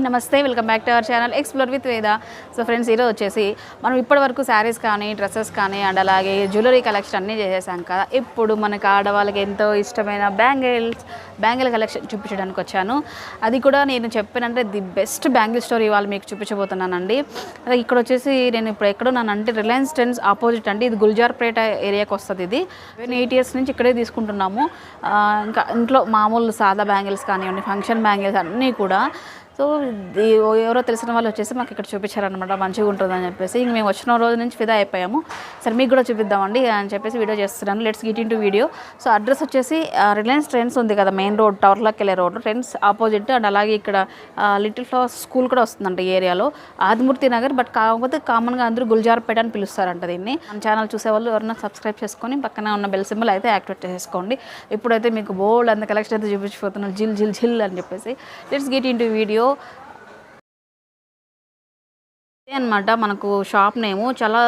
నమస్తే welcome back to our channel explore with వేద. So friends, ఈరోజు వచ్చేసి మనం ఇప్పటివరకు శారీస్ కానీ డ్రెస్సెస్ కానీ అండ్ అలాగే జ్యువెలరీ కలెక్షన్ అన్నీ చేసేసాం కదా. ఇప్పుడు మనకు ఆడవాళ్ళకి ఎంతో ఇష్టమైన బ్యాంగిల్ కలెక్షన్ చూపించడానికి వచ్చాను. అది కూడా నేను చెప్పానంటే ది బెస్ట్ బ్యాంగిల్ స్టోర్ ఇవాళ మీకు చూపించబోతున్నానండి. ఇక్కడ వచ్చేసి నేను ఇప్పుడు ఎక్కడున్నానంటే రిలయన్స్ ట్రెండ్స్ ఆపోజిట్ అండి. ఇది గుల్జార్పేట ఏరియాకి వస్తుంది. ఇది 8 years నుంచి ఇక్కడే తీసుకుంటున్నాము. ఇంకా ఇంట్లో మామూలు సాదా బ్యాంగిల్స్ కానివ్వండి, ఫంక్షన్ బ్యాంగిల్స్ అన్నీ కూడా. సో ఎవరో తెలిసిన వాళ్ళు వచ్చేసి మాకు ఇక్కడ చూపించారనమాట, మంచిగా ఉంటుందని చెప్పేసి. ఇంక మేము వచ్చిన రోజు నుంచి ఫిదా అయిపోయాము. సరే మీకు కూడా చూపిద్దామండి అని చెప్పేసి వీడియో చేస్తున్నాను. Let's get in to video. So address వచ్చేసి రిలయన్స్ ట్రెండ్స్ ఉంది కదా, మెయిన్ రోడ్ టవర్లోకి వెళ్ళే రోడ్, ట్రెండ్స్ ఆపోజిట్. అండ్ అలాగే ఇక్కడ లిటిల్ ఫ్లవర్ స్కూల్ కూడా వస్తుందంట ఈ ఏరియాలో, ఆదిమూర్తి నగర్. బట్ కాకపోతే కామన్గా అందరూ గుల్జార్పేట అని పిలుస్తారంట దీన్ని. మన ఛానల్ చూసేవాళ్ళు ఎవరైనా సబ్స్క్రైబ్ చేసుకొని పక్కన ఉన్న బెల్ సింబల్ అయితే యాక్టివేట్ చేసుకోండి. ఇప్పుడైతే మీకు బోల్డ్ అంత కలెక్షన్ అయితే చూపించిపోతున్నాను, జిల్ జిల్ జిల్ అని చెప్పేసి. Let's get in to video అనమాట. మనకు షాప్ నేము చాలా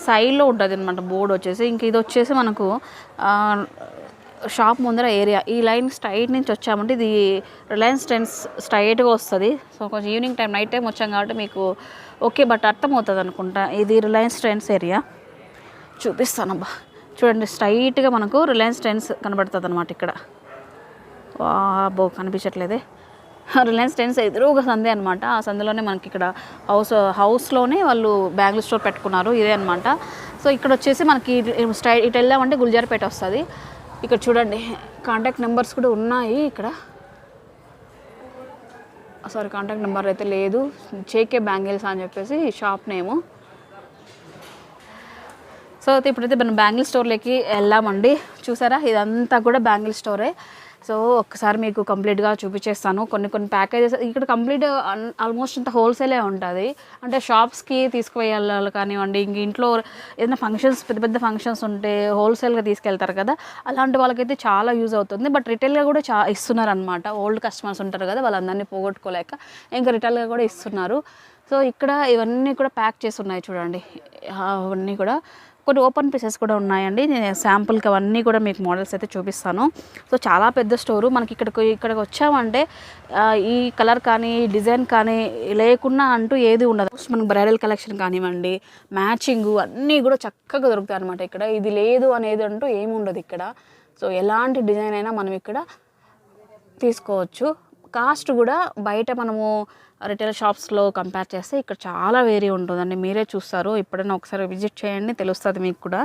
సైడ్లో ఉంటుంది అనమాట బోర్డు వచ్చేసి. ఇంక ఇది వచ్చేసి మనకు షాప్ ముందర ఏరియా. ఈ లైన్ స్ట్రైట్ నుంచి వచ్చామంటే ఇది రిలయన్స్ ట్రెండ్స్ స్ట్రైట్గా వస్తుంది. సో కొంచెం ఈవినింగ్ టైం, నైట్ టైం వచ్చాం కాబట్టి మీకు ఓకే బట్ అర్థమవుతుంది అనుకుంటా. ఇది రిలయన్స్ ట్రెండ్స్ ఏరియా. చూపిస్తానబ్బా, చూడండి స్ట్రైట్గా మనకు రిలయన్స్ ట్రెండ్స్ కనబడుతుంది అనమాట. ఇక్కడ కనిపించట్లేదే. రిలయన్స్ ట్రెండ్స్ ఎదురుగా సందే అనమాట. ఆ సందులోనే మనకి ఇక్కడ హౌస్లోనే వాళ్ళు బ్యాంగిల్ స్టోర్ పెట్టుకున్నారు, ఇదే అనమాట. సో ఇక్కడ వచ్చేసి మనకి ఇటు వెళ్ళామంటే గుల్జార్పేట వస్తుంది. ఇక్కడ చూడండి కాంటాక్ట్ నెంబర్స్ కూడా ఉన్నాయి ఇక్కడ. సారీ, కాంటాక్ట్ నెంబర్ అయితే లేదు. జేకే బ్యాంగిల్స్ అని చెప్పేసి షాప్ నేము. సో అయితే ఇప్పుడైతే మనం బ్యాంగిల్ స్టోర్లోకి వెళ్ళామండి. చూసారా, ఇదంతా కూడా బ్యాంగిల్ స్టోరే. సో ఒక్కసారి మీకు కంప్లీట్గా చూపించేస్తాను. కొన్ని ప్యాకేజెస్ ఇక్కడ కంప్లీట్ ఆల్మోస్ట్ అంత హోల్సేలే ఉంటుంది. అంటే షాప్స్కి తీసుకువెళ్ళాలి కానివ్వండి, ఇంక ఇంట్లో ఏదైనా ఫంక్షన్స్, పెద్ద ఫంక్షన్స్ ఉంటే హోల్సేల్గా తీసుకెళ్తారు కదా, అలాంటి వాళ్ళకైతే చాలా యూజ్ అవుతుంది. బట్ రిటైల్గా కూడా ఇస్తున్నారు అనమాట. ఓల్డ్ కస్టమర్స్ ఉంటారు కదా, వాళ్ళందరినీ పోగొట్టుకోలేక ఇంకా రిటైల్గా కూడా ఇస్తున్నారు. సో ఇక్కడ ఇవన్నీ కూడా ప్యాక్ చేసి ఉన్నాయి చూడండి. అవన్నీ కూడా కొన్ని ఓపెన్ పీసెస్ కూడా ఉన్నాయండి. నేను శాంపుల్కి అవన్నీ కూడా మీకు మోడల్స్ అయితే చూపిస్తాను. సో చాలా పెద్ద స్టోరు. మనకి ఇక్కడికి వచ్చామంటే ఈ కలర్ కానీ డిజైన్ కానీ లేకున్నా అంటూ ఏది ఉండదు. మనకు బ్రైడల్ కలెక్షన్ కానివ్వండి, మ్యాచింగ్ అన్నీ కూడా చక్కగా దొరుకుతాయి అనమాట ఇక్కడ. ఇది లేదు అనేది అంటూ ఏమి ఉండదు ఇక్కడ. సో ఎలాంటి డిజైన్ అయినా మనం ఇక్కడ తీసుకోవచ్చు. కాస్ట్ కూడా బయట మనము రిటైల్ షాప్స్లో కంపేర్ చేస్తే ఇక్కడ చాలా వేరీ ఉంటుందండి. మీరే చూస్తారు, ఎప్పుడైనా ఒకసారి విజిట్ చేయండి, తెలుస్తుంది మీకు కూడా.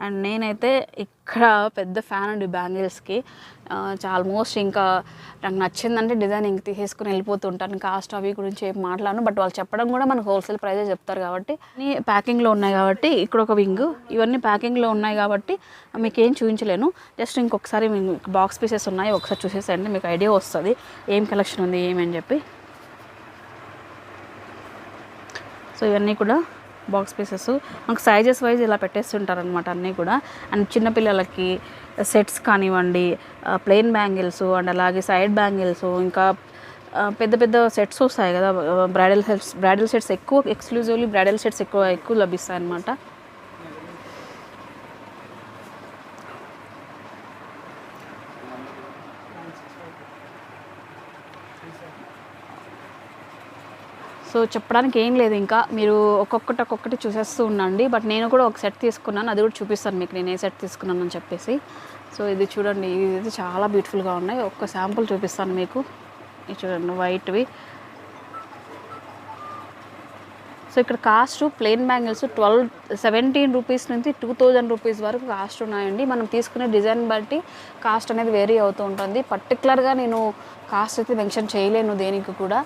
అండ్ నేనైతే ఇక్కడ పెద్ద ఫ్యాన్ అండి బ్యాంగిల్స్కి. ఆల్మోస్ట్ ఇంకా నాకు నచ్చిందంటే డిజైన్ ఇంక తీసేసుకుని వెళ్ళిపోతుంటాను. కాస్ట్ అవి గురించి ఏం మాట్లాడను, బట్ వాళ్ళు చెప్పడం కూడా మనకు హోల్సేల్ ప్రైజే చెప్తారు కాబట్టి. ప్యాకింగ్లో ఉన్నాయి కాబట్టి ఇక్కడ ఒక వింగ్, ఇవన్నీ ప్యాకింగ్లో ఉన్నాయి కాబట్టి మీకు ఏం చూపించలేను. జస్ట్ ఇంకొకసారి బాక్స్ పీసెస్ ఉన్నాయి, ఒకసారి చూసేసండి, మీకు ఐడియా వస్తుంది ఏం కలెక్షన్ ఉంది ఏమని చెప్పి. సో ఇవన్నీ కూడా బాక్స్ పీసెస్ మనకు సైజెస్ వైజ్ ఇలా పెట్టేస్తుంటారు అనమాట అన్నీ కూడా. అండ్ చిన్నపిల్లలకి సెట్స్ కానివ్వండి, ప్లెయిన్ బ్యాంగిల్స్ అండ్ అలాగే సైడ్ బ్యాంగిల్స్, ఇంకా పెద్ద సెట్స్ వస్తాయి కదా, బ్రైడల్ సెట్స్ ఎక్కువ, ఎక్స్క్లూజివ్లీ బ్రైడల్ సెట్స్ ఎక్కువ లభిస్తాయి అన్నమాట. సో చెప్పడానికి ఏం లేదు, ఇంకా మీరు ఒక్కొక్కటి చూసేస్తూ ఉండండి. బట్ నేను కూడా ఒక సెట్ తీసుకున్నాను, అది కూడా చూపిస్తాను మీకు నేను ఏ సెట్ తీసుకున్నాను అని చెప్పేసి. సో ఇది చూడండి, ఇది చాలా బ్యూటిఫుల్గా ఉన్నాయి. ఒక్క శాంపుల్ చూపిస్తాను మీకు. ఇది చూడండి వైట్వి. సో ఇక్కడ కాస్ట్ ప్లెయిన్ బ్యాంగిల్స్ 17 రూపీస్ నుంచి 2000 రూపీస్ వరకు కాస్ట్ ఉన్నాయండి. మనం తీసుకునే డిజైన్ బట్టి కాస్ట్ అనేది వేరీ అవుతూ ఉంటుంది. పర్టికులర్గా నేను కాస్ట్ అయితే మెన్షన్ చేయలేను దేనికి కూడా.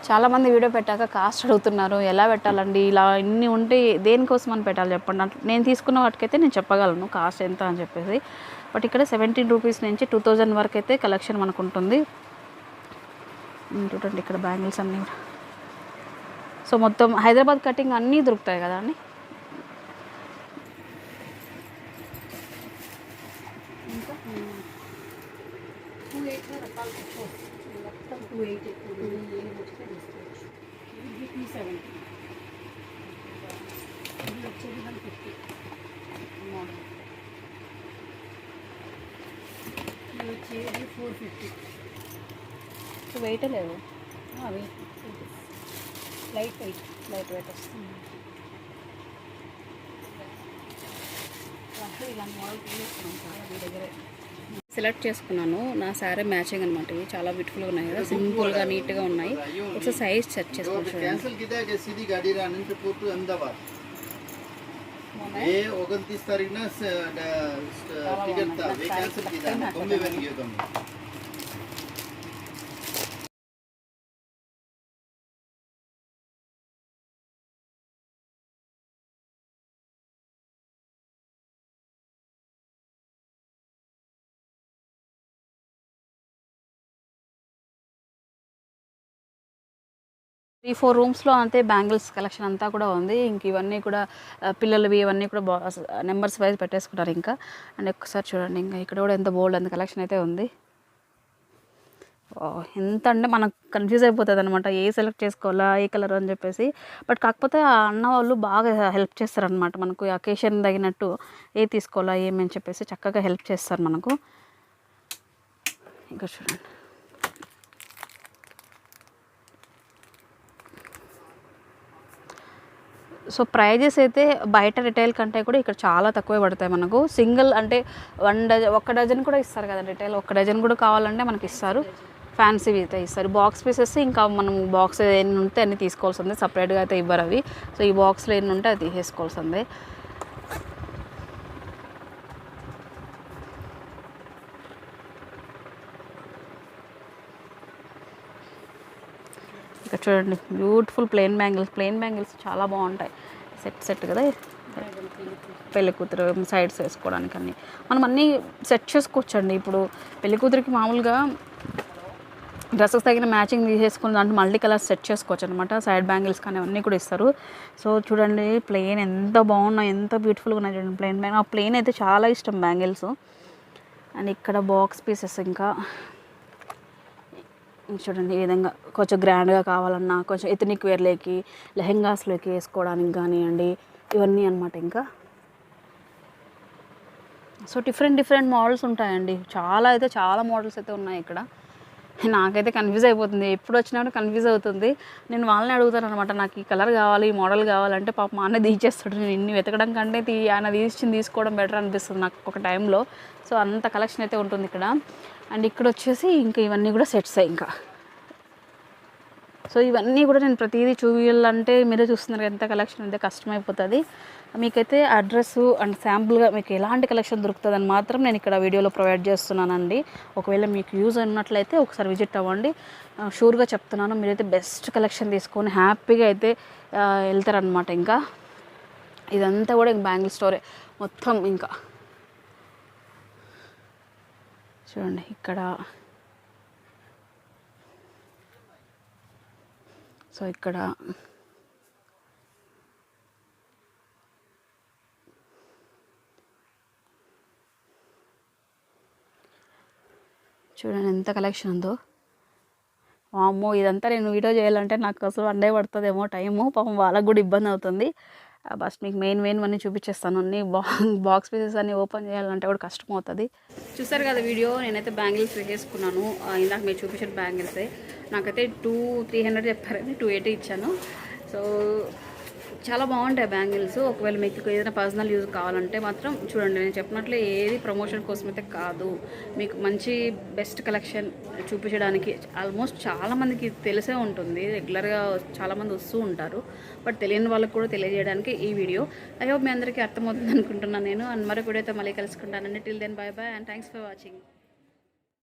చాలామంది వీడియో పెట్టాక కాస్ట్ అడుగుతున్నారు, ఎలా పెట్టాలండి, ఇలా ఇన్ని ఉంటే దేనికోసం అని పెట్టాలి చెప్పండి. నేను తీసుకున్న వాటికైతే నేను చెప్పగలను కాస్ట్ ఎంత అని చెప్పేసి. బట్ ఇక్కడ 17 రూపీస్ నుంచి 2000 వరకు అయితే కలెక్షన్ మనకు ఉంటుంది. చూడండి ఇక్కడ బ్యాంగిల్స్ అన్నీ. సో మొత్తం హైదరాబాద్ కటింగ్ అన్నీ దొరుకుతాయి కదా అండి. వెయిట్ లేదు, వెయిట్ లైట్ వెయిట్ వస్తుంది. ఇలాంటి మోడల్ తీసుకున్నాం చాలా మీ దగ్గర సెలెక్ట్ చేసుకున్నాను. నా శారీ మ్యాచింగ్ అనమాట. ఇవి చాలా బ్యూటిఫుల్గా ఉన్నాయి కదా, సింపుల్గా నీట్గా ఉన్నాయి. ఒకసారి సైజ్ సెట్ చేసుకోవచ్చు. ये 29 तारीख ना टिकट था, वे कैंसिल किया था, बॉम्बे बन गया तुम। ఈ 4 రూమ్స్లో అంతే బ్యాంగిల్స్ కలెక్షన్ అంతా కూడా ఉంది. ఇంక ఇవన్నీ కూడా పిల్లలవి ఇవన్నీ కూడా నెంబర్స్ వైజ్ పెట్టేసుకుంటారు ఇంకా. అండ్ ఒక్కసారి చూడండి, ఇంకా ఇక్కడ కూడా ఎంత బోల్డ్ అంత కలెక్షన్ అయితే ఉంది. ఎంత అంటే మనకు కన్ఫ్యూజ్ అయిపోతుంది అనమాట, ఏ సెలెక్ట్ చేసుకోవాలా ఏ కలర్ అని చెప్పేసి. బట్ కాకపోతే ఆ అన్న వాళ్ళు బాగా హెల్ప్ చేస్తారనమాట, మనకు అకేషన్ తగినట్టు ఏ తీసుకోవాలా ఏమని చెప్పేసి చక్కగా హెల్ప్ చేస్తారు మనకు. ఇంకా చూడండి, సో ప్రైజెస్ అయితే బయట రిటైల్ కంటే కూడా ఇక్కడ చాలా తక్కువే పడతాయి మనకు. సింగిల్ అంటే 1 డజన్ కూడా ఇస్తారు కదా రిటైల్, 1 డజన్ కూడా కావాలంటే మనకి ఇస్తారు. ఫ్యాన్సీవి అయితే ఇస్తారు. బాక్స్ పీసెస్ ఇంకా మనం బాక్స్ ఎన్ని ఉంటే అన్ని తీసుకోవాల్సిందే, సపరేట్గా అయితే ఇవ్వరు అవి. సో ఈ బాక్స్లో ఎన్ని ఉంటే అది తీసేసుకోవాల్సిందే. ఇక్కడ చూడండి బ్యూటిఫుల్ ప్లెయిన్ బ్యాంగిల్స్ చాలా బాగుంటాయి. సెట్ కదా, పెళ్లి కూతురు సైడ్స్ వేసుకోవడానికి అన్నీ మనం అన్నీ సెట్ చేసుకోవచ్చండి. ఇప్పుడు పెళ్లి కూతురికి మామూలుగా డ్రెస్సెస్ తగిన మ్యాచింగ్ తీసేసుకుని దాంట్లో మల్టీ కలర్స్ సెట్ చేసుకోవచ్చు అనమాట. సైడ్ బ్యాంగిల్స్ కానీ అవన్నీ కూడా ఇస్తారు. సో చూడండి ప్లెయిన్ ఎంత బాగున్నాయి, ఎంత బ్యూటిఫుల్గా ఉన్నాయి చూడండి ప్లెయిన్ బ్యాంగిల్. ఆ ప్లెయిన్ అయితే చాలా ఇష్టం బ్యాంగిల్స్. అండ్ ఇక్కడ బాక్స్ పీసెస్ ఇంకా చూడండి ఈ విధంగా కొంచెం గ్రాండ్గా కావాలన్నా, కొంచెం ఎథనిక్ వేర్లోకి లెహెంగాస్లోకి వేసుకోవడానికి కానివ్వండి, ఇవన్నీ అనమాట. ఇంకా సో డిఫరెంట్ మోడల్స్ ఉంటాయండి. చాలా మోడల్స్ అయితే ఉన్నాయి ఇక్కడ. నాకైతే కన్ఫ్యూజ్ అయిపోతుంది, ఎప్పుడు వచ్చినా కూడా కన్ఫ్యూజ్ అవుతుంది. నేను వాళ్ళని అడుగుతాను అనమాట, నాకు ఈ కలర్ కావాలి ఈ మోడల్ కావాలంటే పాప మా అన్న తీసేస్తాడు. నేను ఇన్ని వెతకడం కంటే ఆయన తీసుకోవడం బెటర్ అనిపిస్తుంది నాకు ఒక టైంలో. సో అంత కలెక్షన్ అయితే ఉంటుంది ఇక్కడ. అండ్ ఇక్కడ వచ్చేసి ఇంకా ఇవన్నీ కూడా సెట్స్ ఇంకా. సో ఇవన్నీ కూడా నేను ప్రతిదీ చూపించాలంటే మీరే చూస్తున్నారు ఎంత కలెక్షన్ అయితే కష్టమైపోతుంది. మీకైతే అడ్రస్ అండ్ శాంపుల్గా మీకు ఎలాంటి కలెక్షన్ దొరుకుతుందని మాత్రం నేను ఇక్కడ వీడియోలో ప్రొవైడ్ చేస్తున్నానండి. ఒకవేళ మీకు యూజ్ అయినట్లయితే ఒకసారి విజిట్ అవ్వండి. షూర్గా చెప్తున్నాను, మీరైతే బెస్ట్ కలెక్షన్ తీసుకొని హ్యాపీగా అయితే వెళ్తారనమాట. ఇంకా ఇదంతా కూడా ఇంక బ్యాంగిల్ స్టోరే మొత్తం. ఇంకా చూడండి ఇక్కడ, సో ఇక్కడ చూడండి ఎంత కలెక్షన్ ఉందో. వామ్మో, ఇదంతా నేను వీడియో చేయాలంటే నాకు అసలు 1 డే పడుతుందేమో టైము. పాపం వాళ్ళకు కూడా ఇబ్బంది అవుతుంది. బస్ మీకు మెయిన్ అన్నీ చూపించేస్తాను. అన్ని బాక్స్ పీసెస్ అన్నీ ఓపెన్ చేయాలంటే కూడా కష్టం అవుతుంది. చూసారు కదా వీడియో, నేనైతే బ్యాంగిల్స్ వేసుకున్నాను. ఇందాక మీరు చూపించిన బ్యాంగిల్సే. నాకైతే 300 చెప్పారని 280 ఇచ్చాను. సో చాలా బాగుంటాయి బ్యాంగిల్స్. ఒకవేళ మీకు ఏదైనా పర్సనల్ యూజ్ కావాలంటే మాత్రం చూడండి, నేను చెప్పినట్లు ఏది ప్రమోషన్ కోసం అయితే కాదు, మీకు మంచి బెస్ట్ కలెక్షన్ చూపించడానికి. ఆల్మోస్ట్ చాలామందికి తెలిసే ఉంటుంది, రెగ్యులర్గా చాలామంది వస్తూ ఉంటారు. బట్ తెలియని వాళ్ళకి కూడా తెలియజేయడానికి ఈ వీడియో. ఐ హోప్ మీ అందరికీ అర్థమవుతుంది అనుకుంటున్నాను నేను. అండ్ మరొక వీడియోతో మళ్ళీ కలుసుకుంటానండి. Till then bye and thanks for watching.